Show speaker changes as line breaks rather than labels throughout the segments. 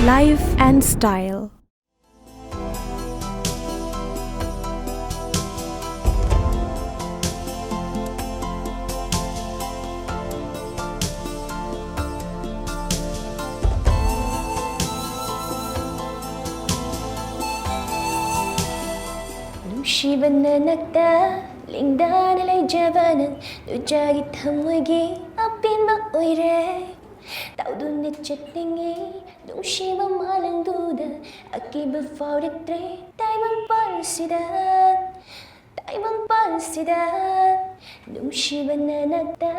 Life and Style.
Shibana nakta lingdana lay javanan nujagi thamoigi apin ba oire taudun ne chatningi nung shiba malang duda akiba faudiktre taibang palsida nung shibana nakta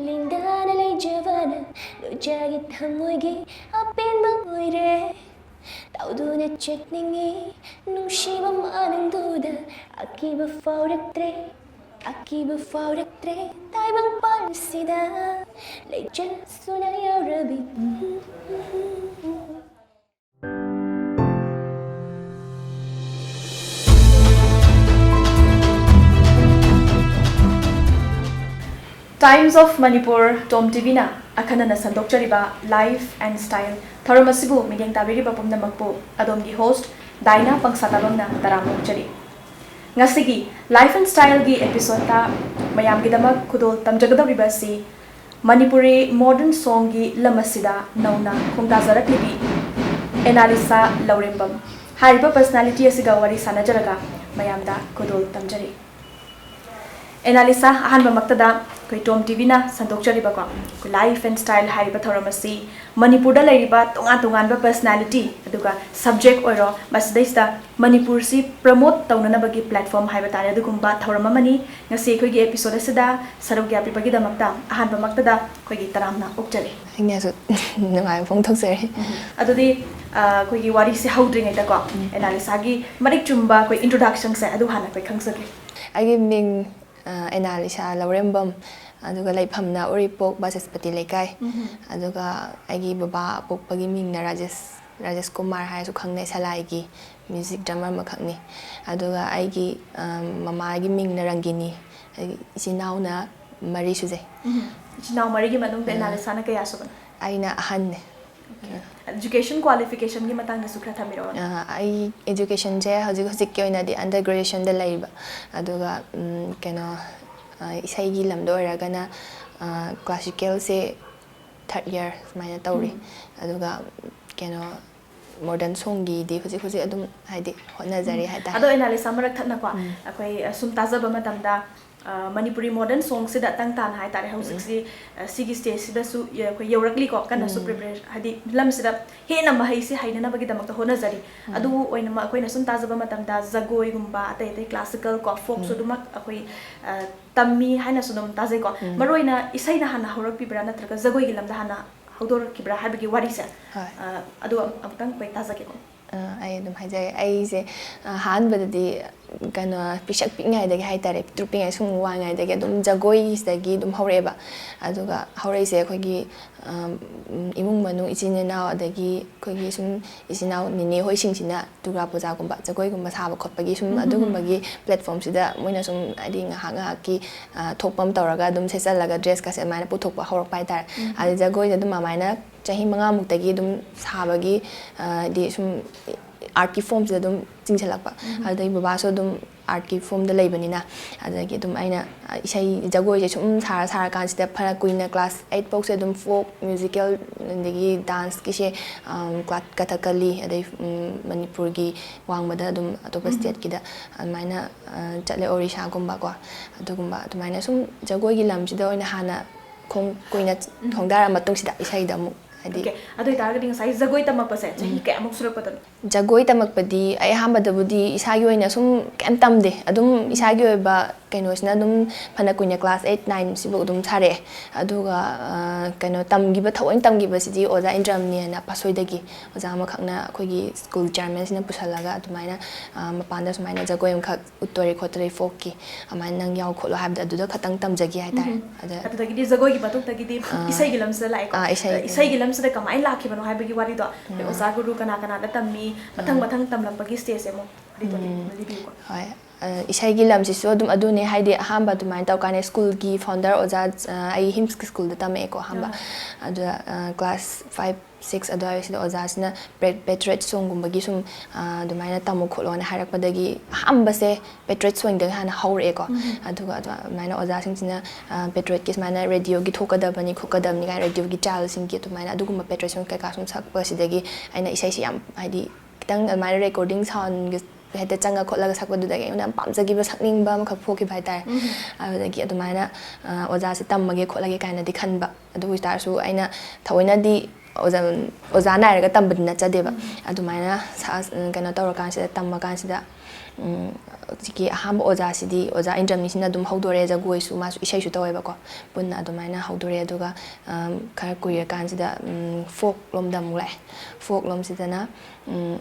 lingdana lay javanan nujagi thamoigi apin ba oire tauduna chatningi nung shiba malang duda akiba faudiktre taibang palsida lejan sunaya rabi.
Times of Manipur Tom TV na akana na sandok chariba Life and Style tharamasibu mideng tabiri bapumna magpo adomgi host Daina PANGSATABAM na taramok chari ngasigi Life and Style gi episode ta mayam gi damak khudol tamjagadariba si Manipuri modern song gi lamasida nauna khungdazaraklibi Analisha Lourembam hariba personality asiga wari sanajaraga mayamda khudol tamjari Analisha ahanba maktada koi Tom TV na sandok chariba ko Life and Style hariba thoramasi Manipur da lariba tungan ba personality aduga subject oiro masdaista Manipur si promote taunana bagi platform haiba tare adugumba thoramamani ngasi khoi gi episode asida saruk gya pibagi damakta ahanba maktada khoi gi taramna ukjari
nya so ngai phong thok sari
adudi khoi gi wari si haudring eta ko Analisha gi marik chumba koi introduction sa adu hana koi khangsake
agi ming Analisha Lourembam aduga laifamna uripok basespati lekai aduga agi baba pokpagi mingna RAJKUMAR hai su khangne salai gi music drummer makhangni aduga agi mama agi mingna rangini isinau na mari suje
isinau mari gi manung Analisha na kaya so
aina ahanne
education qualification gi matang na sukra thamiro
ai education je hojik ki oina di undergraduation da laiba aduga keno isai gi lamdo iragana classical se third year maina tawri aduga keno modern song gi di hojik adum haidi honajari hada
ado Analisha marak thatna ko akoi sum tajaba matamda Manipuri modern song se da tang tan hai tare hojik si sigi stage sida su koi yorakli ko kana su prepare hadi lam sida he na mahai se haina na bagi damak hona jari adu oina ma koi na sum tajaba matamda jagoi gumba ate classical ko folk so dumak akoi tammi haina sunum tajai ko maroina isai na hana horak pibra na traga jagoi gi lamda hana hodor kibra habigi wari se adu amtang koi tajake ko
ai dum haijai ai se han badadi kana pisak pingai dagi hai tare pitruk pingai sung wangai dagi dum jagoi dagi dum horeba aduga horei se khoi gi imung manu ichine na adagi khoi gi sum isinau nini hoi singsina duga puja gumba jagoi gumba saba khotpagi sum adugumba gi platform sida moina sum adi nga ki thokpam tawraga dum sesalaga dress ka se maina puthokpa horok pai tar adi jagoi dum mamaina chahi manga muktagi dum sabagi di sum art ki form se dum chingchalakpa adai baba so dum art ki form da leibanina adagi dum aina isai jagoi je sum sara kan step phara kuina class 8 pok se dum folk musical ndagi dance ki se class kathakali adai Manipur gi wangbada dum atopa state ki da maina chale Orisha gumba ko adugumba maina sum jagoi gi lam sida oina hana khong kuina thongdara matung sida isai da mu
okay adoi targeting sai jagoi tamak pase chahi ke amuk surak patam
jagoi tamak padi ai hamba da budi isagi oina sum kem tamde adum isagi oiba kaino sina dum phana kuina class 8 9 sibu dum thare aduga kaino tamgi ba thawen tamgi ba sidi oza indramni na pasoi dagi oza ma khakna khogi school chairman sina pusalaga adumaina mapanda sumaina jagoi am khak uttori khotri foki amana nang yaw kholo habda aduda khatang tamjagi haitar
ada dagi di jagoi gi batuk dagi di isai gilam se lai ko isai gilam se kamai lakhi bano hai bagi wari do oza guru kana da tammi mathang tamlak bagi stage emo rito ko
hai isai gi lam si so dum adune haide hamba du main taw kane school gi founder oza ai him's school da tame ko hamba ada class 5 6 ꯑꯗꯨꯋꯥꯏꯁꯤꯗ ꯑꯣꯖꯥꯁꯤꯅ Patriot ꯁꯣꯡꯒꯨꯝꯕꯒꯤ ꯁꯨꯝ ꯑꯗꯨꯃꯥꯏꯅ ꯇꯝꯃꯨ ꯈꯣꯠꯂꯣꯅ ꯍꯥꯏꯔꯛꯄꯗꯒꯤ ꯑꯍꯥꯟꯕꯁꯦ Patriot ꯁꯣꯡꯗꯒꯤ ꯍꯥꯟꯅ ꯍꯧꯔꯛꯑꯦꯀꯣ ꯑꯗꯨꯒ ꯑꯗꯨꯃꯥꯏꯅ ꯑꯣꯖꯥꯁꯤꯡꯁꯤꯅ ꯄꯦꯇ꯭ꯔꯣꯏꯠꯀꯤ ꯁꯨꯃꯥꯏꯅ ꯔꯦꯗꯤꯑꯣꯒꯤ ꯊꯣꯛꯀꯗꯕꯅꯤ ꯈꯣꯠꯀꯗꯕꯅꯤ ꯀꯥꯏꯅ ꯔꯦꯗꯤꯑꯣꯒꯤ ꯆꯥꯏꯜꯁꯤꯡꯒꯤ ꯑꯗꯨꯃꯥꯏꯅ ꯑꯗꯨꯒꯨꯝꯕ Patriot ꯁꯣꯡ ꯀꯩꯀꯥ ꯁꯨꯝ ꯁꯛꯄꯁꯤꯗꯒꯤ ꯑꯩꯅ ꯏꯁꯩꯁꯤ ꯌꯥꯝ ꯍꯥꯏꯗꯤ ꯈꯤꯇꯪ ꯑꯗꯨꯃꯥꯏꯅ ꯔꯦꯀꯣꯔꯗꯤꯡ ꯁꯥꯎꯟꯒꯤ ꯍꯦꯛꯇ ꯆꯪꯉ ꯈꯣꯠꯂꯒ ꯁꯛꯄꯗꯨꯗꯒꯤ ꯑꯩꯉꯣꯟꯗ ꯌꯥꯝ ꯄꯥꯝꯖꯈꯤꯕ ꯁꯛꯅꯤꯡꯕ ꯑꯃꯈꯛ ꯄꯣꯛꯈꯤꯕ ꯍꯥꯏꯇꯥꯔꯦ ꯑꯗꯨꯗꯒꯤ ꯑꯗꯨꯃꯥꯏꯅ ꯑꯣꯖꯥꯁꯦ ꯇꯝꯃꯒꯦ ꯈꯣꯠꯂꯒꯦ ꯀꯥꯏꯅꯗꯤ ꯈꯟꯕ ꯑꯗꯨ ꯑꯣꯏꯇꯥꯔꯁꯨ ꯑꯩꯅ ꯊꯑꯣꯏꯅꯗꯤ ꯑꯣꯖा ꯅꯥꯏꯔꯒ ꯇꯝꯕꯗꯤ ꯅꯠꯆꯗꯦꯕ ꯑꯗꯨꯃꯥꯏꯅ ꯀꯩꯅꯣ ꯇꯧꯔꯀꯥꯟꯁꯤꯗ ꯇꯝꯃꯀꯥꯟꯁꯤꯗ ꯍꯧꯖꯤꯛꯀꯤ ꯑꯍꯥꯟꯕ ꯑꯣꯖꯥꯁꯤꯗꯤ ꯑꯣꯖꯥ ꯏꯟꯗ꯭ꯔꯝꯅꯤꯁꯤꯅ ꯑꯗꯨꯝ ꯍꯧꯗꯣꯔꯛꯑꯦ ꯖꯒꯣꯏꯁꯨ ꯃꯥꯁꯨ ꯏꯁꯩꯁꯨ ꯇꯧꯋꯦꯕꯀꯣ ꯄꯨꯟꯅ ꯑꯗꯨꯃꯥꯏꯅ ꯍꯧꯗꯣꯔꯛꯑꯦ ꯑꯗꯨꯒ ꯈꯔ ꯀꯨꯏꯔꯀꯥꯟꯁꯤꯗ ꯐꯣꯛ ꯂꯣꯝꯗ ꯑꯃꯨꯛ ꯂꯥꯛꯑꯦ ꯐꯣꯛ ꯂꯣꯝꯁꯤꯗꯅ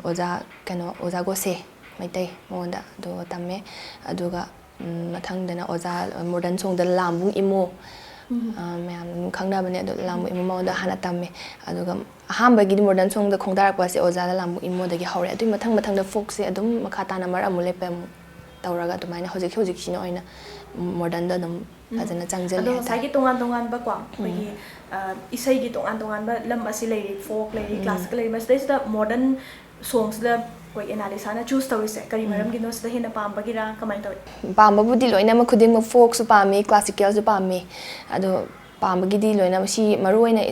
ꯑꯣꯖꯥ ꯒꯣꯁꯦ ꯃꯩꯇꯩ ꯃꯉꯣꯟꯗ ꯑꯗꯨꯒ ꯇꯝꯃꯦ ꯑꯗꯨꯒ ꯃꯊꯪꯗꯅ ꯑꯣꯖꯥ ꯃꯣꯗꯔꯟ ꯁꯣꯡꯗ ꯂꯥꯝꯕꯨꯡ ꯏꯃꯣ ꯃꯌꯥꯝ ꯈꯪꯅꯕꯅꯦ ꯑꯗꯣ ꯂꯥꯝꯕꯨꯡ ꯏꯃꯣ ꯃꯉꯣꯟꯗ ꯍꯥꯟꯅ ꯇꯝꯃꯦ ꯑꯗꯨꯒ ꯑꯍꯥꯟꯕꯒꯤꯗꯤ ꯃꯣꯗꯔꯟ ꯁꯣꯡꯗ ꯈꯣꯡꯗꯥꯔꯛꯄꯁꯦ ꯑꯣꯖꯥꯗ ꯂꯥꯝꯕꯨꯡ ꯏꯃꯣꯗꯒꯤ ꯍꯧꯔꯦ ꯑꯗꯨꯒꯤ ꯃꯊꯪꯗ ꯐꯣꯛꯁꯦ ꯑꯗꯨꯝ ꯃꯈꯥ ꯇꯥꯅ ꯃꯔꯛ ꯑꯃꯨꯛ ꯂꯦꯞꯄ ꯑꯃꯨꯛ ꯇꯧꯔꯒ ꯑꯗꯨꯃꯥꯏꯅ ꯍꯧꯖꯤꯛꯁꯤꯅ ꯑꯣꯏꯅ ꯃꯣꯗꯔꯟꯗ ꯑꯗꯨꯝ ꯐꯖꯅ ꯆꯪꯖꯜꯂꯦ
ꯑꯗꯣ
ꯍꯥꯏꯇꯥꯔꯦ
ꯉꯁꯥꯏꯒꯤ ꯇꯣꯉꯥꯟꯕ ꯀꯣ ꯑꯩꯈꯣꯏꯒꯤ ꯏꯁꯩꯒꯤ ꯇꯣꯉꯥꯟꯕ ꯂꯝ ꯑꯁꯤ ꯂꯩꯔꯤ ꯐꯣꯛ ꯂꯩꯔꯤ ꯀ꯭ꯂꯥꯁꯤꯀꯦꯜ ꯂꯩꯔꯤ ꯃꯁꯤꯗꯩꯁꯤꯗ ꯃꯣꯗꯔꯟ ꯁꯣꯡꯁꯤꯗ ꯑꯩꯈꯣꯏ ꯑꯦꯅꯥꯂꯤꯁꯥꯅ ꯆꯨꯁ ꯇꯧꯔꯤꯁꯦ ꯀꯔꯤ ꯃꯔꯝꯒꯤꯅꯣ ꯁꯤꯗ ꯍꯦꯟꯅ ꯄꯥꯝꯕꯒꯤꯔꯥ ꯀꯃꯥꯏꯅ ꯇꯧꯏ
ꯄꯥꯝꯕꯕꯨꯗꯤ ꯂꯣꯏꯅꯃꯛ ꯈꯨꯗꯤꯡꯃꯛ ꯐꯣꯛꯁꯨ ꯄꯥꯝꯃꯤ ꯀ꯭ꯂꯥꯁꯤꯀꯦꯜꯁꯨ ꯄꯥꯝꯃꯤ ꯑꯗꯣ ꯄꯥꯝꯕꯒꯤꯗꯤ ꯂꯣꯏꯅꯃꯛ ꯁꯤ ꯃꯔꯨꯑꯣꯏꯅ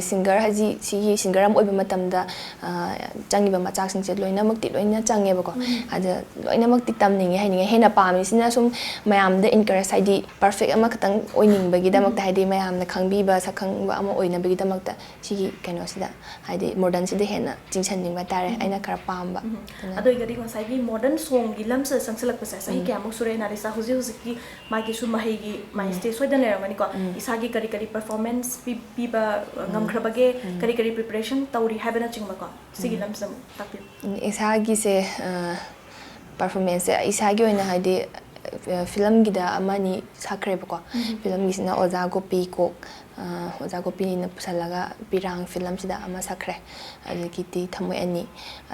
ꯁꯤꯡꯒꯔ ꯍꯥꯏꯗꯤ ꯁꯤꯒꯤ ꯁꯤꯡꯒꯔ ꯑꯃ ꯑꯣꯏꯕ ꯃꯇꯝꯗ ꯆꯪꯉꯤꯕ ꯃꯆꯥꯛꯁꯤꯡꯁꯦ ꯂꯣꯏꯅꯃꯛꯇꯤ ꯂꯣꯏꯅ ꯆꯪꯉꯦꯕꯀꯣ ꯑꯗ ꯂꯣꯏꯅꯃꯛꯇꯤ ꯇꯝꯅꯤꯡꯉꯦ ꯍꯩꯅꯤꯡꯉꯦ ꯍꯦꯟꯅ ꯄꯥꯝꯃꯤꯁꯤꯅ ꯁꯨꯝ ꯃꯌꯥꯝꯗ इनकरेज ꯍꯥꯏꯗꯤ ꯄꯔꯐꯦक्ट ꯑꯃꯈꯛꯇꯪ ꯑꯣꯏꯅꯤꯡꯕꯒꯤꯗꯃꯛꯇ ꯍꯥꯏꯗꯤ ꯃꯌꯥꯝꯅ ꯈꯪꯕꯤꯕ ꯁꯛꯈꯪꯕ ꯑꯃ ꯑꯣꯏꯅꯕꯒꯤꯗꯃꯛꯇ ꯁꯤꯒꯤ ꯀꯩꯅꯣꯁꯤꯗ ꯍꯥꯏꯗꯤ ꯃꯣꯗꯔꯟꯁꯤꯗ ꯍꯦꯟꯅ ꯆꯤꯡꯁꯟꯅꯤꯡꯕ ꯍꯥꯏꯇꯥꯔꯦ ꯑꯩꯅ ꯈꯔ ꯄꯥꯝꯕ
ꯑꯗꯣ ꯑꯣꯏꯒꯗꯤ ꯉꯁꯥꯏꯒꯤ ꯃꯣꯗꯔꯟ ꯁꯣꯡꯒꯤ ꯂꯝꯁꯤꯗ ꯆꯪꯁꯤꯜꯂꯛꯄꯁꯦ ꯆꯍꯤ ꯀꯌꯥꯃꯨꯛ ꯁꯨꯔꯦ ꯑꯦꯅꯥꯂꯤꯁꯥ ꯍꯧꯖꯤꯛꯀꯤ ꯃꯥꯒꯤꯁꯨ ꯃꯍꯩꯒꯤ ꯃꯥꯒꯤ ꯁ꯭ꯇꯦꯖ ꯁꯣꯏꯗꯅ ꯂꯩꯔꯝꯒꯅꯤꯀꯣ ꯏꯁꯥꯒꯤ ꯀꯔꯤ ꯄꯔꯐꯣꯔꯃꯦꯟꯁ ꯄꯤꯕ ꯉꯝꯈ꯭ꯔꯕꯒꯦ ꯀꯔꯤ ꯄ꯭ꯔꯤꯄꯦꯔꯦꯁꯟ ꯇꯧꯔꯤ ꯍꯥꯏꯕꯅꯆꯤꯡꯕꯀꯣ ꯁꯤꯒꯤ ꯂꯝꯁꯤꯗ ꯑꯃꯨꯛ ꯇꯥꯛꯄꯤꯌꯨ
ꯏꯁꯥꯒꯤꯁꯦ ꯄꯔꯐꯣꯔꯃꯦꯟꯁꯁꯦ ꯏꯁꯥꯒꯤ ꯑꯣꯏꯅ ꯍꯥꯏꯗꯤ ꯐꯤꯂꯝꯒꯤꯗ ꯑꯃꯅꯤ ꯁꯛꯈ꯭ꯔꯦꯕꯀꯣ ꯐꯤꯂꯝꯒꯤꯁꯤꯅ ꯑꯣꯖꯥ ꯒꯣꯄꯤ ꯀꯣꯛ ꯑꯣꯖꯥ ꯒꯣꯄꯤꯅ ꯄꯨꯁꯜꯂꯒ ꯄꯤꯔꯥꯡ ꯐꯤꯂꯝꯁꯤꯗ ꯑꯃ ꯁꯛꯈ꯭ꯔꯦ ꯑꯗꯒꯤꯗꯤ ꯊꯝꯃꯣꯏ ꯑꯅꯤ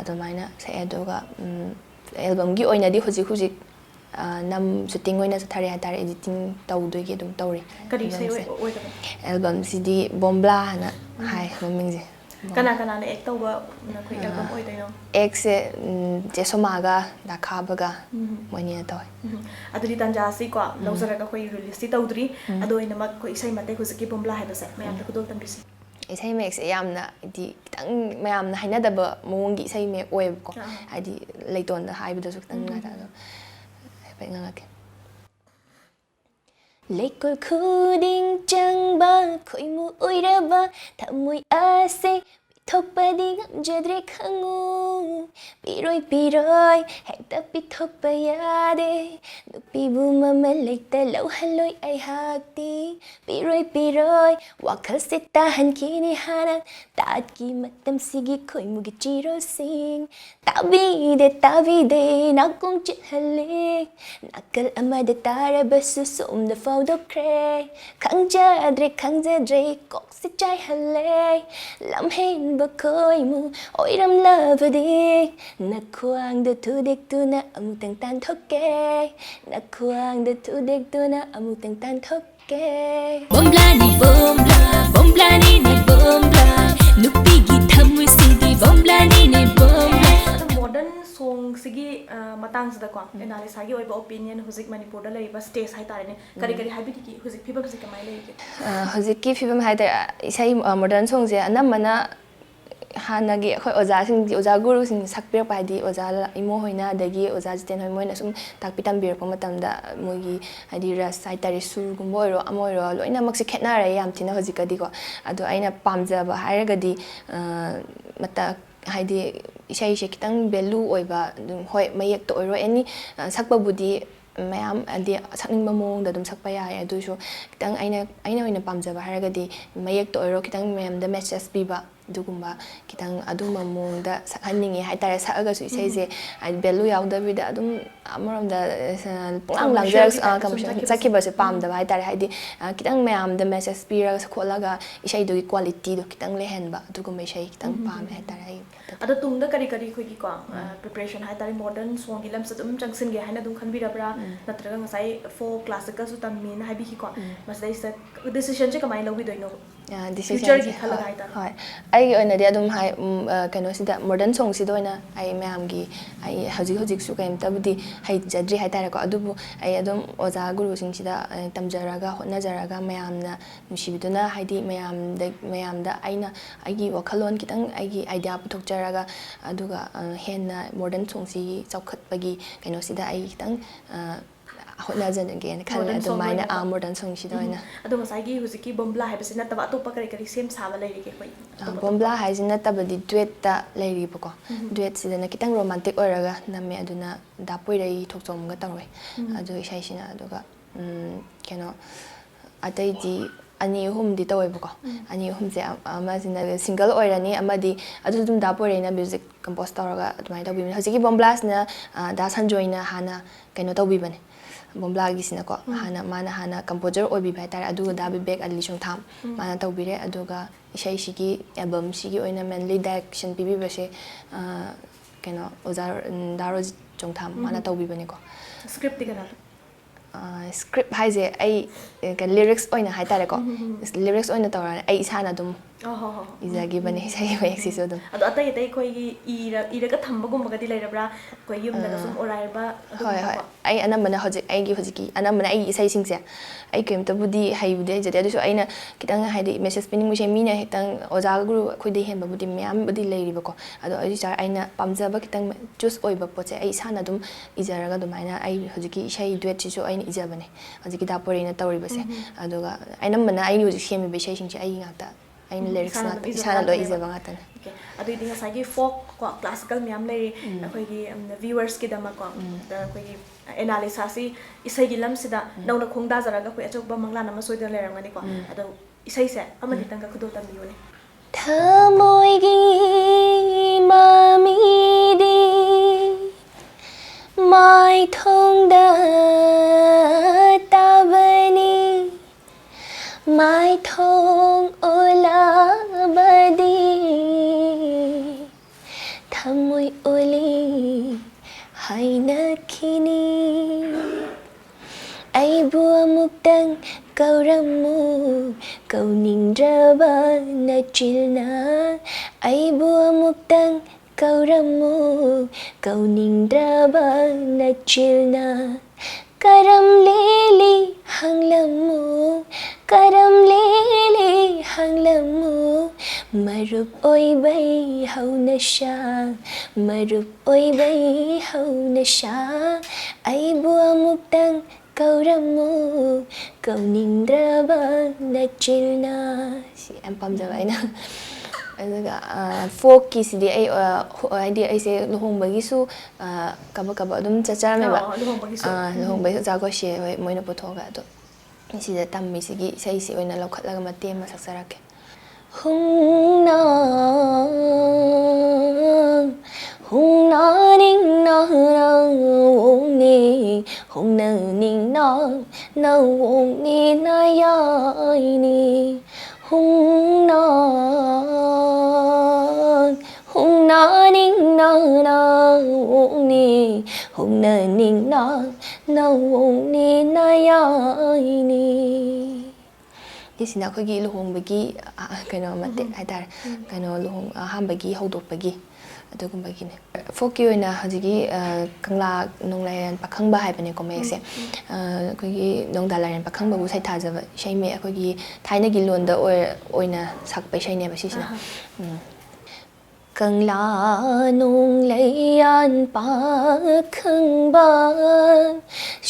ꯑꯗꯨꯃꯥꯏꯅ ꯁꯛꯑꯦ ꯑꯗꯨꯒ ꯑꯦꯜꯕꯝꯒꯤ ꯑꯣꯏꯅꯗꯤ ꯍꯧꯖꯤꯛ ꯁꯨꯇꯤꯡ ꯑꯣꯏꯅ ꯆꯠꯊꯔꯤ ꯍꯥꯏꯇꯥꯔꯦ ꯑꯦꯗꯤꯇꯤꯡ ꯇꯧꯗꯣꯏꯒꯤ ꯑꯗꯨꯝ ꯇꯧꯔꯤ
ꯀꯔꯤ ꯏꯁꯩ ꯑꯣꯏꯗꯕ
ꯑꯦꯜꯕꯝꯁꯤꯗꯤ ꯕꯣꯝꯕ꯭ꯂꯥ ꯍꯥꯏꯅ ꯍꯥꯏ ꯃꯃꯤꯡꯁꯦ
ꯀꯅꯥꯅ ꯑꯦꯛ ꯇꯧꯕ ꯑꯩꯈꯣꯏ ꯑꯦꯜꯕꯝ ꯑꯣꯏꯗꯣꯏꯅꯣ
ꯑꯦꯛꯁꯦ ꯆꯦ ꯁꯣꯃꯥꯒ ꯗꯥꯈꯥꯕꯒ ꯃꯣꯏꯅꯤꯅ ꯇꯧꯋꯦ
ꯑꯗꯨꯗꯤ ꯇꯥꯟꯖꯥꯁꯤꯀꯣ ꯂꯧꯖꯔꯒ ꯑꯩꯈꯣꯏ ꯔꯤꯂꯤꯁꯇꯤ ꯇꯧꯗ꯭ꯔꯤ ꯑꯗꯣ ꯑꯣꯏꯅꯃꯛ ꯑꯩꯈꯣꯏ ꯏꯁꯩ ꯃꯇꯦꯛ ꯍꯧꯖꯤꯛꯀꯤ ꯕꯣꯝꯕ꯭ꯂꯥ ꯍꯥꯏꯕꯁꯦ ꯃꯌꯥꯝꯗ ꯈꯨꯗꯣꯜ ꯇꯝꯕꯤꯁꯤ
ꯏꯁꯩ ꯃꯌꯦꯛꯁꯦ ꯌꯥꯝꯅ ꯍꯥꯏꯗꯤ ꯈꯤꯇꯪ ꯃꯌꯥꯝꯅ ꯍꯥꯏꯅꯗꯕ ꯃꯑꯣꯡꯒꯤ ꯏꯁꯩ ꯃꯌꯦꯛ ꯑꯣꯏꯌꯦꯕꯀꯣ ꯍꯥꯏꯗꯤ ꯂꯩꯇꯣꯟꯗ ꯍꯥꯏꯕꯗꯁꯨ ꯈꯤꯇꯪ ꯅꯨꯡꯉꯥꯏꯇꯦ ꯑꯗꯣ ꯍꯥꯏꯐꯦꯠ ꯉꯪꯉꯛꯀꯦ ꯂꯩꯀꯣꯜ ꯈꯨꯗꯤꯡ ꯆꯪꯕ ꯈꯣꯏꯃꯨ ꯑꯣꯏꯔꯕ ꯊꯃꯣꯏ ꯑꯁꯦ ꯄꯤꯊꯣꯛꯄꯗꯤ ꯉꯝꯖꯗ꯭ꯔꯦ ꯈꯪꯉꯨ ꯄꯤꯔꯣꯏ ꯍꯦꯛꯇ ꯄꯤꯊꯣꯛꯄ ꯌꯥꯗꯦ ꯅꯨꯄꯤꯕꯨ ꯃꯃꯜ ꯂꯩꯇ ꯂꯧꯍꯜꯂꯣꯏ ꯑꯩꯍꯥꯛꯇꯤ ꯄꯤꯔꯣꯏ ꯋꯥꯈꯜꯁꯦ ꯇꯥꯍꯟꯈꯤꯅꯤ ꯍꯥꯟꯅ ꯇꯥꯠꯀꯤ ꯃꯇꯝꯁꯤꯒꯤ ꯈꯣꯏꯃꯨꯒꯤ ꯆꯤꯔꯣꯜꯁꯤꯡ ꯇꯥꯕꯤꯗꯦ ꯅꯥꯀꯣꯡ ꯆꯤꯠꯍꯜꯂꯦ ꯅꯥꯀꯜ ꯑꯃꯗ ꯇꯥꯔꯕꯁꯨ ꯁꯣꯝꯗ ꯐꯥꯎꯗꯣꯛꯈ꯭ꯔꯦ ꯈꯪꯖꯗ꯭ꯔꯦ ꯀꯣꯛꯁꯦ ꯆꯥꯏꯍꯜꯂꯦ ꯂꯝꯍꯦꯟꯕ ꯈꯣꯏꯃꯨ ꯑꯣꯏꯔꯝꯂꯕꯗꯤ ꯅꯈ꯭ꯋꯥꯡꯗ ꯊꯨꯗꯦꯛꯇꯨꯅ ꯑꯃꯨꯛꯇꯪ ꯇꯥꯟꯊꯣꯛꯀꯦ ꯅꯈ꯭ꯋꯥꯡꯗ ꯊꯨꯗꯦꯛꯇꯨꯅ ꯑꯃꯨꯛꯇꯪ ꯇꯥꯟꯊꯣꯛꯀꯦ ꯕꯣꯝꯕ꯭ꯂꯥꯅꯤ ꯕꯣꯝꯕ꯭ꯂꯥꯅꯤꯅꯦ ꯕꯣꯝꯕ꯭ꯂꯥ ꯅꯨꯄꯤꯒꯤ ꯊꯝꯃꯣꯏꯁꯤꯗꯤ ꯕꯣꯝꯕ꯭ꯂꯥꯅꯤꯅꯦ ꯕꯣꯝꯕ꯭ꯂꯥ
ꯃꯣꯗꯔꯟ ꯁꯣꯡꯁꯤꯒꯤ ꯃꯇꯥꯡꯁꯤꯗꯀꯣ ꯑꯦꯅꯥꯂꯤꯁꯥꯒꯤ ꯑꯣꯏꯕ ꯑꯣꯄꯤꯅꯤꯌꯟ ꯍꯧꯖꯤꯛ ꯃꯅꯤꯄꯨꯔꯗ ꯂꯩꯔꯤꯕ ꯁ꯭ꯇꯦꯖ ꯍꯥꯏꯇꯥꯔꯦꯅꯦ ꯀꯔꯤ ꯍꯥꯏꯕꯤꯅꯤꯡꯉꯤ ꯍꯧꯖꯤꯛ ꯐꯤꯕꯝꯁꯤ ꯀꯃꯥꯏꯅ ꯂꯩꯒꯦ
ꯍꯧꯖꯤꯛꯀꯤ ꯐꯤꯕꯝ ꯍꯥꯏꯇꯥꯔꯦ ꯏꯁꯩ ꯃꯣꯗꯔꯟ ꯁꯣꯡꯁꯦ ꯑꯅꯝꯕꯅ ꯍꯥꯟꯅꯒꯤ ꯑꯩꯈꯣꯏ ꯑꯣꯖꯥ ꯒꯨꯔꯨꯁꯤꯡ ꯁꯛꯄꯤꯔꯛꯄ ꯍꯥꯏꯗꯤ ꯑꯣꯖꯥ ꯏꯃꯣ ꯍꯣꯏꯅ ꯑꯗꯒꯤ ꯑꯣꯖꯥ ꯖꯤꯇꯦꯟ ꯍꯣꯏ ꯃꯣꯏꯅ ꯁꯨꯝ ꯇꯥꯛꯄꯤ ꯇꯝꯕꯤꯔꯛꯄ ꯃꯇꯝꯗ ꯃꯣꯏꯒꯤ ꯍꯥꯏꯗꯤ ꯔꯁ ꯍꯥꯏꯇꯥꯔꯦ ꯁꯨꯔꯒꯨꯝꯕ ꯑꯣꯏꯔꯣ ꯑꯃ ꯑꯣꯏꯔꯣ ꯂꯣꯏꯅꯃꯛꯁꯦ ꯈꯦꯠꯅꯔꯦ ꯌꯥꯝ ꯊꯤꯅ ꯍꯧꯖꯤꯛꯀꯗꯤꯀꯣ ꯑꯗꯣ ꯑꯩꯅ ꯄꯥꯝꯖꯕ ꯍꯥꯏꯔꯒꯗꯤ ꯍꯥꯏꯗꯤ ꯏꯁꯩꯁꯦ ꯈꯤꯇꯪ ꯚꯦꯂꯨ ꯑꯣꯏꯕ ꯑꯗꯨꯝ ꯍꯣꯏ ꯃꯌꯦꯛꯇ ꯑꯣꯏꯔꯣ ꯑꯦꯅꯤ ꯁꯛꯄꯕꯨꯗꯤ ꯃꯌꯥꯝ ꯍꯥꯏꯗꯤ ꯁꯛꯅꯤꯡꯕ ꯃꯑꯣꯡꯗ ꯑꯗꯨꯝ ꯁꯛꯄ ꯌꯥꯏ ꯑꯗꯨꯁꯨ ꯈꯤꯇꯪ ꯑꯩꯅ ꯑꯣꯏꯅ ꯄꯥꯝꯖꯕ ꯍꯥꯏꯔꯒꯗꯤ ꯃꯌꯦꯛꯇ ꯑꯣꯏꯔꯣ ꯈꯤꯇꯪ ꯃꯌꯥꯝꯗ ꯃꯦꯁꯦꯖ ꯄꯤꯕ ꯑꯗꯨꯒꯨꯝꯕ ꯈꯤꯇꯪ ꯑꯗꯨꯝꯕ ꯃꯑꯣꯡꯗ ꯁꯛꯍꯟꯅꯤꯡꯉꯦ ꯍꯥꯏꯇꯥꯔꯦ ꯁꯛꯑꯒꯁꯨ ꯏꯁꯩꯁꯦ ꯍꯥꯏꯗꯤ ꯚꯦꯂꯨ ꯌꯥꯎꯗꯕꯤꯗ ꯑꯗꯨꯝ ꯑꯃꯔꯣꯝꯗ ꯄꯨꯡꯂꯥꯡ ꯂꯥꯡꯖꯔꯒ ꯆꯠꯈꯤꯕꯁꯦ ꯄꯥꯝꯗꯕ ꯍꯥꯏꯇꯥꯔꯦ ꯍꯥꯏꯗꯤ ꯈꯤꯇꯪ ꯃꯌꯥꯝꯗ ꯃꯦꯁꯦꯖ ꯄꯤꯔꯒ ꯈꯣꯠꯂꯒ ꯏꯁꯩꯗꯨꯒꯤ ꯀ꯭ꯋꯥꯂꯤꯇꯤꯗꯣ ꯈꯤꯇꯪ ꯂꯩꯍꯟꯕ ꯑꯗꯨꯒꯨꯝꯕ ꯏꯁꯩ ꯈꯤꯇꯪ ꯄꯥꯝꯃꯦ ꯍꯥꯏꯇꯥꯔꯦ ꯑꯩ
ꯑꯗꯣ ꯇꯨꯡꯗ ꯀꯔꯤ ꯑꯩꯈꯣꯏꯒꯤꯀꯣ ꯄ꯭ꯔꯤꯄꯦꯔꯦꯁꯟ ꯍꯥꯏꯇꯥꯔꯦ ꯃꯣꯗꯔꯟ ꯁꯣꯡꯒꯤ ꯂꯝꯁꯤꯗ ꯑꯗꯨꯝ ꯆꯪꯁꯤꯟꯒꯦ ꯍꯥꯏꯅ ꯑꯗꯨꯝ ꯈꯟꯕꯤꯔꯕ꯭ꯔꯥ ꯅꯠꯇ꯭ꯔꯒ ꯉꯁꯥꯏ ꯐꯣꯛ ꯀ꯭ꯂꯥꯁꯤꯀꯜꯁꯨ ꯇꯝꯃꯦꯅ ꯍꯥꯏꯕꯤꯈꯤꯀꯣ ꯃꯁꯤꯗꯩꯁꯤꯗ ꯗꯤꯁꯤꯖꯟꯁꯦ ꯀꯃꯥꯏꯅ ꯂꯧꯕꯤꯗꯣꯏꯅꯣ future gi khala gai ta
hoi ai oina de adum hai kaino sida modern song sida oina ai mayam gi ai hojik su kaim tabudi hai jadri hai tare ko adubu ai adum oza guru sing sida tamjaraga hotna jaraga mayamna nushibiduna haidi mayamda aina aigi wakhalon kitang aigi idea puthok jaraga aduga henna modern song si chawkhat bagi kaino sida ai kitang hotna janage ne khal adumaina modern song sida oina
adu masai gi huziki bombla hai basina taba to pakari kari sem saba lai ke koi
bombla hai jina tabadi duet ta lairi bako duet sida na kitang romantic oraga namme aduna dapoi rai thokchom ga tangoi adu isai sina aduga keno atai di ani hum di tawai bako ani hum se ama sina single oirani amadi adu dum dapoi rai na music compose tawraga adumai tabi hojiki bomblas na da sanjoina hana keno tabi bane bombla gi sina ko hana mana hana composer obi bai tar adu da bi back ali chung tham mana tawbire aduga isai sigi album sigi oina mainly direction bibi base keno ozar daro chung tham mana tawbi bane ko
script digana
script haise ai kan lyrics oina hai tare ko lyrics oina tawra ai isana dum izagi bane sai bai exis dum
adu atai koi gi ira ka thamba gum ga di lairabra koi yum da sum oraiba
hoi ai anamana hojiki anamana ai isai singse ai kem tabudi haibudi jade adu so aina kitang haidi message pinning mushe mina hitang oja guru khoi de hen babudi myam budi leiriba ko adu ai char aina pamjaba kitang choose oiba poche ai sana dum ijaraga dum aina ai hojiki isai duet chi so aina ijabane hojiki da porina tawriba se aduga ainamana ai hojik semi be isai singse ai ngata aina lyrics na isana lo ijaba ngata
okay adu dinga sagi folk ko classical myam lei khoi gi viewers ki dama ko da khoi gi analysis si isai gi lam sida nauna khongda jaraga khoi achok ba mangla nama soida leramani ko adu isai se amadi tanga khudo tamiyone
thamoi gi mami di mai thongda tabani mai thong ola badi thamoi oli haina khini ai bua muktang kauramu kaunindraba na chilna ai bua muktang kauramu kaunindraba na chilna karam leli hanglamu marup oi bai hauna sha marup oi bai hauna sha ai bua muktang kauramu kaunindraba na chilna si am pamjaba aina aduga folk ki sidi ai idea ai se luhongbagi su kaba adum chacharame ba luhongbagi jago she moina pothoga ado sida tammi sigi sai si oina lokhatlaga mate ma saksarake hungna ning na ning na wong ni na yai ni hungna ning na wong ning na wong ni na yai ni Disina khoi gi luhongbagi kaino mate haidar kaino luhong hambagi hodopagi adugumba gine foki oina hajigi kangla nonglayan pakhangba haibane ko mese khoi gi nongdalayan pakhangba bu sai thajaba shaime khoi gi thaina gi londa oina sakpai shaine ba sisina kangla nonglayan pakhangba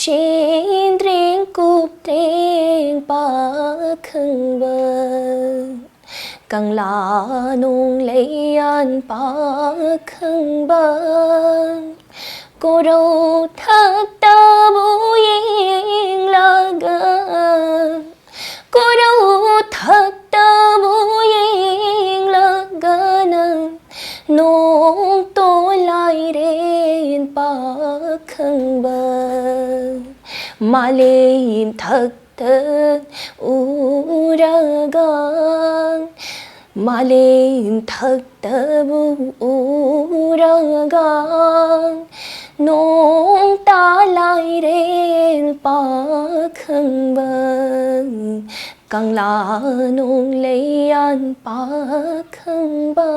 shindring kupteng pakhangba kangla nonglayan pakhangba koro thakta buying laga koro thakta buying laga nong to lai ren pakhangba malim thakta uraga malim thakta uraga nong ta lai ren pakhangba Kangla nong leyan pakhangba.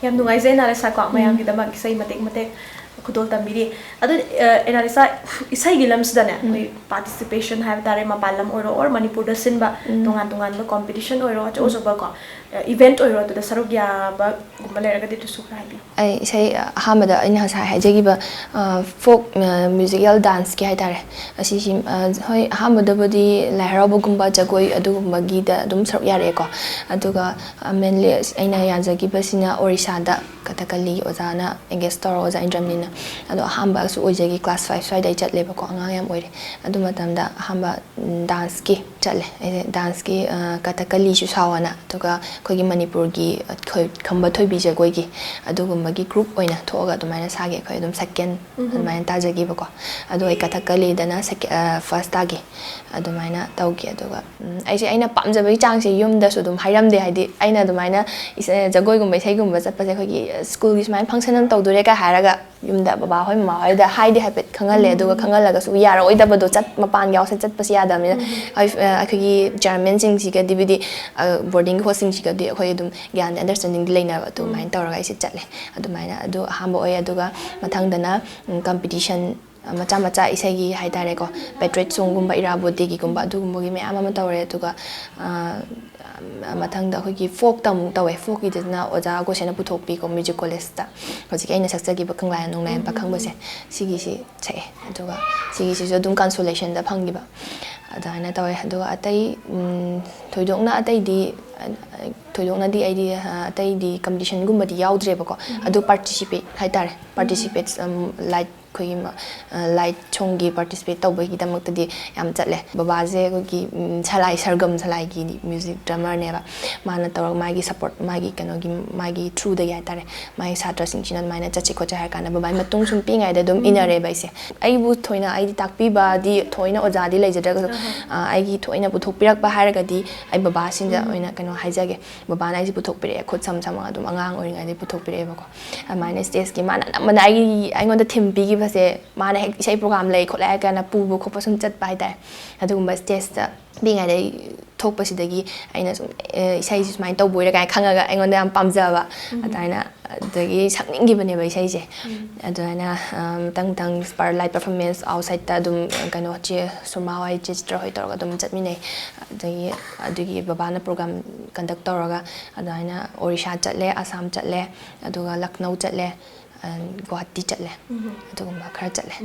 Yam nungaizay Analisha ko mayam gidamak isay matek kudol tambiri adu Analisha isay gilams dane participation have tare mapalam or Manipur da sinba tungan ba competition or also ba ko event or to the sarugya ba gumalera gadi to sukrai
ai isay hamada ina sa hajegi ba folk musical dance ki haitare asi hoi hamada bodi laharaba gumba jagoi adu magi da dum saruk yare ko aduga mainly aina yanjagi ba sina Orissa da katakali ozana engage store oza indramnina ado hamba su ojegi class 5 swai dai chatle ba ko anga yam oire adu matamda hamba dance ki chatle dance ki katakali su sawana toga kogi Manipur gi khamba thoi bi jagoi gi adu gumagi group oina thoga dumaina sage khoi dum second dumaina tajagi ba ko adu ai katakali dana first tagi adu maina taugi aduga aise aina pamjabai chang se yum da su dum hairam de haidi aina dumaina jagoi gumbai sai gumba chapase khogi school gi mai function am tawdure ka haraga yumda baba hoi mama hoi da haidi habit khangale aduga khangalaga su yara oi da bado chat mapan yaw se chat pas ya da me khogi German sing si ga DVD boarding hosting si ga de khoi dum gyan understanding leina ba tu main tawraga ise chatle adu maina adu hamba oi aduga mathang dana competition macha macha isagi haitare ko patriot song gumba irabodi gi gumba adu gumba gi me ama tawre aduga mathang da khogi folk tam tawe folk gi dena oja go sena puthokpi ko music college ta hoji aina saksagi ba khanglai nonglai pa khangba se sigi si chae aduga sigi si so dum consolation da phangi ba adana tawe aduga atai thoidokna atai di thoidokna di idea atai di competition gumba di yaudre ba ko adu participate like koi light chongi participate tawba gi damak tadi yam chatle baba je ko gi chalai sargam chalai gi music drummer ne ba mana tawak magi support magi kano gi magi through the ya tare mai satra sing chin mai na chachi ko cha kana baba matung sum pi ngai da dum inare bai se ai bu thoina ai takpi ba di thoina oja di leijada ga ai gi thoina bu thok pirak ba haraga di ai baba sin ja oina kano haijage baba na ji bu thok pire khot sam sam adum angang oi ngai di bu thok pire ba ko mai stage gi mana mana ai ngon da thim pi base mana hek isai program lei khole kana pu bu khopa sum chat bai dai adugumba stage ta binga dai thokpa sidagi aina sum isai ji mai taw boira kai khangaga aingonda am pamjaba ataina dagi sakningi bane ba isai je adana tang spotlight performance outside ta dum kano che sumawai chitra hoi torga dum chatmi nei adagi baba na program conduct toraga adana Orissa chatle Assam chatle aduga Lucknow chatle Guwahati chatle adugumba khara chatle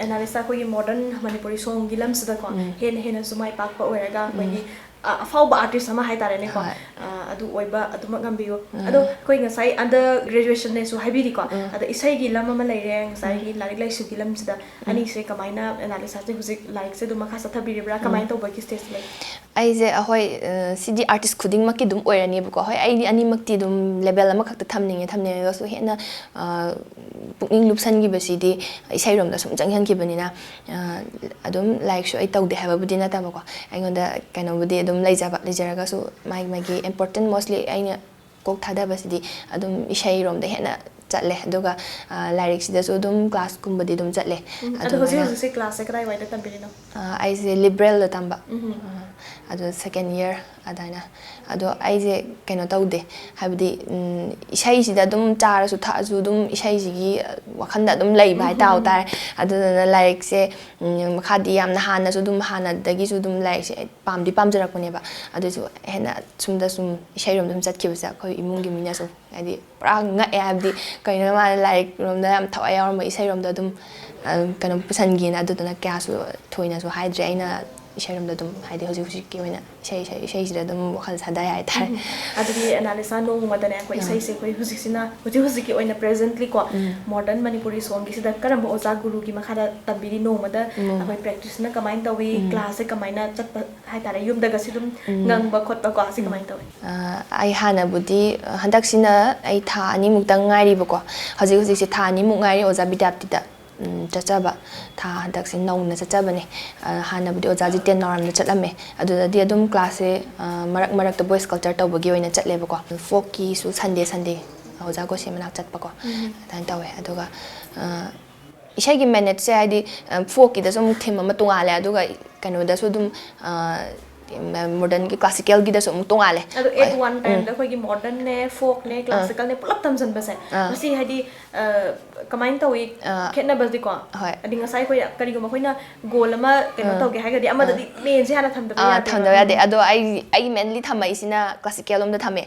Analisha ko modern Manipuri song gilam sida ko hen sumai pak pa oiraga ko afauba artist sama hai tare ne ko adu oiba adu magambiyo adu koi ngasai under graduation ne su haibiri ko adu isai gi lam ma leire ngasai gi larik lai su gi lam sida ani se kamaina Analisha se huzik like se du makha sathabiri bra kamain to ba ki stage lai
ai je ahoi CD artist khuding makki dum oirani bu ko hoi ai ani makti dum level ama khakta thamninge ga su hena pukning lupsan gi basidi isai rom da sum janghan ki banina adum like so ai tawde haba budina ta ba ko ai ngonda kaino budi dum leijaraga su mai gi important mostly aina kok thada basidi adum isai rom da hena chatle aduga lyrics sida so dum class kumbadi dum chatle
adu hosi class se krai waida tambirino
ai je liberal tamba adu second year adana ado ai je kaino tawde habdi isai sida dum chara su tha su dum isai gi wakhanda dum lei bai taw tar adu lyrics se makhadi yamna hana su dum hana dagi su dum lyrics se pamdi pamjarak pone ba adu su hena sumda sum isai rom dum chatki basa khoi imung gi mina su adi pra nga abdi kaino ma lyric rom da am thawai yaw ma isai rom da dum kaino pusan gi na adu dana kya su thoina su haidre aina isai rom da dum haidi hoji ki oina isai sida dum wakhal sadai ai tar
adigi Analisha no madane ko isai se ko hoji sina hoji ki oina presently ko modern Manipuri song gi sida karam oza guru gi makhada tabiri no mada akoi practice na kamain tawi class se kamaina chat hai tare yum daga sidum ngang ba khot ba ko asi kamain tawi
ai hana budi handak sina ai tha ani mukta ngairi ba ko hoji se tha ani muk ngairi oza bidapti da chachaba tha handak se nauna chachaba ne hana budi oza ji 10 naram na chatlame adu di adum class se marak to voice culture to bogi oina chatle ba ko folk ki su Sunday oza go se manak chat ba ko tan tawe aduga isai gi minute se haidi folk ki da som theme ma tungale aduga kano da so dum modern ki classical gi da so tungale
adu at one time da khoi gi modern ne folk ne classical ne pulap tamjan ba se masi haidi kamain tawi khetna bas di ko adi ngasai khoi kari go ma khoina goal ma keno tawge ha ga di amada di main se hana thamda ya
thamda ya de ado ai mainly thamai sina classical om da thame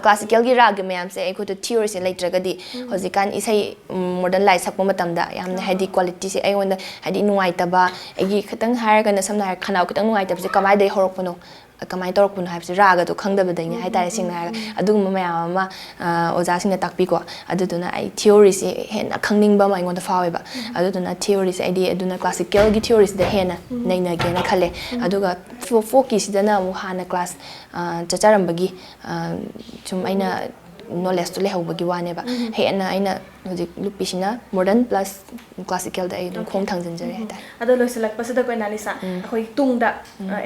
classical gi rag mayam se ai ko to theory se later ga di hojikan isai modern lai sakpa matam da yamna haidi quality se ai wonda haidi nuai taba ai khatang har ga na samna har khanau kitang nuai taba se kamai dai horokpano kamai torokpano haibse raga do khangdaba dai ne hai tare singna ha adugum mayam ama oja singna takpi ko aduduna ai theory se hen khangning ba mai ngonda fawe ba aduduna theory se idea aduna classical gi theories da hena naina ge na khale aduga focus dana mu hana class chacharam bagi chum aina knowledge to lehau bagi wane ba hena aina hojik lupisina modern plus classical da ai dum khong thangjan jare hai ta
ado loiselak pasada ko analisa khoi tungda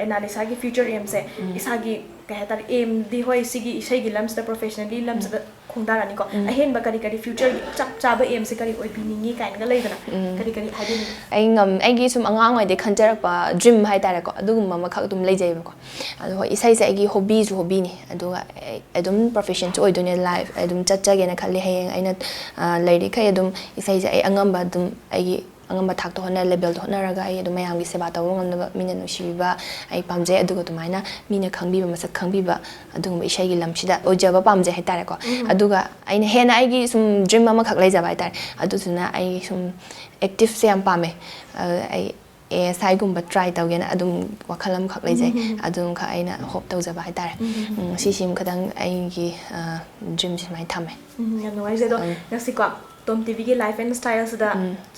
analisa gi future aim se isagi ka hetar aim di hoi sigi isai gi lams da professionally lams da khongdar ani ko ahen ba kari kari future chap chaba aim se kari oi piningi kain ga leidana kari kari hadini
ai ngam ai gi sum angang oi de khanjarak pa dream hai tare ko adugum ma khak dum leijai ba ko ado hoi isai se ai gi hobby ju hobby ni aduga adum profession to oi done life adum chacha ge na khali hayeng aina lairi khay adum isai se ai angamba dum ai angamba thak to hona level to hona raga ai adum mayam gi seba taw ngamna mina no shiba ai pamje aduga tumaina mina khangbi ba masak khangbi ba adugum isai gi lamsida ojaba pamje hai tare ko aduga aina hena ai gi sum dream ma khak leija ba tare adusuna ai sum active se am pame ai sai gumba try tawgena adum wakhalam khak leijai adum kha aina hope tawjaba hai tare sisim khadang ai gi dream ji mai thame
yam no ai zedo nasiko Tom TV ki life and style da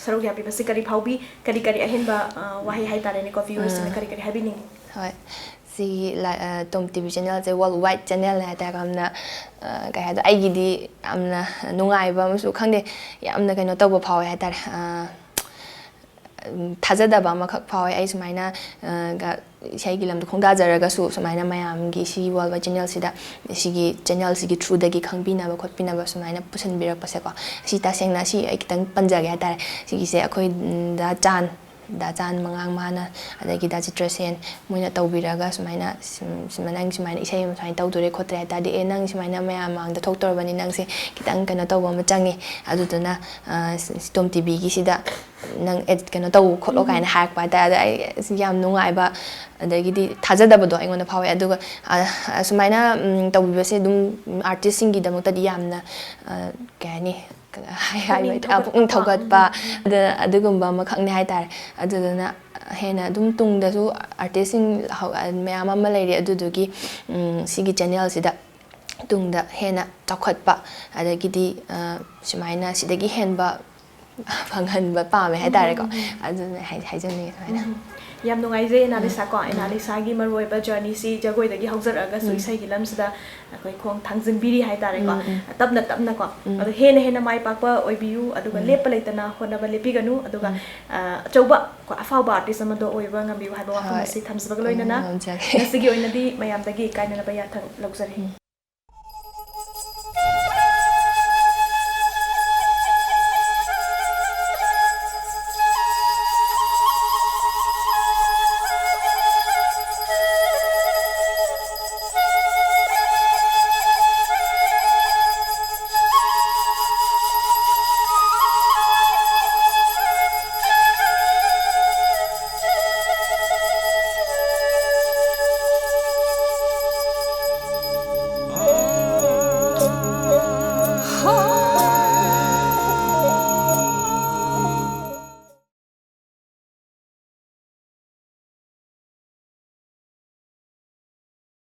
sarok ya pipa sikari phaubi kari kari ahen ba wahi hai tare ni ko viewers ne kari kari habi ning
hoi si Tom TV channel je worldwide channel hai ta kamna ka ha ai gi di amna nungai ba musu khangde yamna kaino tawba phaw hai tare thajadaba ma khak phaw ai sumaina ga isai gi lam khongda jaraga su sumaina mayam gi si worldwide channel sida sigi channel sigi through da gi khangbina ba khotpina ba sumaina pusan birak pase ko si ta sengna si ai kitang panjage ha tare sigi se akhoi da chan mangang mana adagi da chitrasen moina tawbiraga sumaina simanang sumaina isai sumaina tawdore khotre ta di enang sumaina mayam mang da thoktor bani nang se kitang kana tawba ma changi aduduna Tom TV gi sida nang ed kana taw kholo kaina hak pa ta ai yam nungai ba adagi di thajadaba do aingona phawe aduga sumaina tawbibase dum artist sing gi damota di yamna kani hai apung thogat ba adugumba ma khangni hai tar aduduna hena dum tung da su artist sing mayam ma leiri adudugi sigi channel sida tung da hena takhat ba adagi di sumaina sidagi henba phanghan ba pa me hai tare ko aduna hai jani sumaina
yam nungai je analisa ko analisa gi maroi ba journey si jagoi da gi haujar aga so isai gi lamsda akoi khong thangjin biri hai tare ko tapna ko adu hena mai pakpa oibiu aduga lepa leitana hona ba lepi ganu aduga chauba ko afau ba artist amado oiba ngambiu haiba wa famasi thamsba loina na sigi oina di mayam da gi kaina na ba ya thang logzari